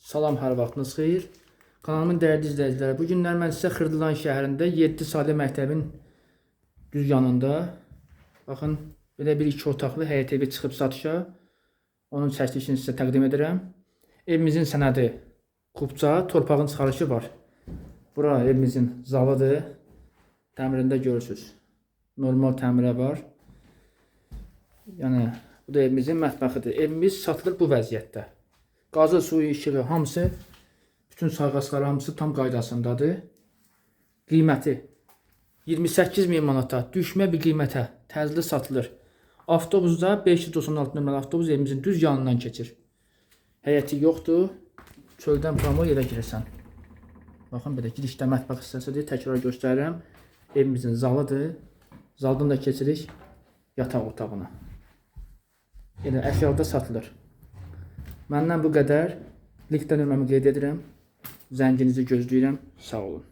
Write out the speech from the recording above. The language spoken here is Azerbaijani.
Salam, hər vaxtınız xeyir. Kanalımın dəyərli izləyiciləri, bu günlər mən sizə Xırdalan şəhərində 7 saylı məktəbin düz yanında, baxın, belə bir 2 otaqlı həyət evi çıxıb satışa. Onun çəkilişini sizə təqdim edirəm. Evimizin sənədi kubca, torpağın çıxarışı var. Bura evimizin zalıdır. Təmirində görürsünüz. Normal təmirə var. Yəni, bu da evimizin mətbəxidir. Evimiz satılır bu vəziyyətdə. Qazı, suyu, işığı, hamısı, bütün sayğacları hamısı tam qaydasındadır. Qiyməti 28.000 manata, düşmə bir qiymətə təzli satılır. Avtobusda 596 nömrəli avtobus evimizin düz yanından keçir. Həyəti yoxdur. Çöldən tramvay yerə girərsən. Baxın, belə girişdə mətbəx hissəsidir. Təkrar göstərirəm. Evimizin zalıdır. Zaldan da keçirik yataq otağına. Elə əşyada satılır. Məndən bu qədər. Linkdə nömrəmi qeyd edirəm. Zənginizi gözləyirəm. Sağ olun.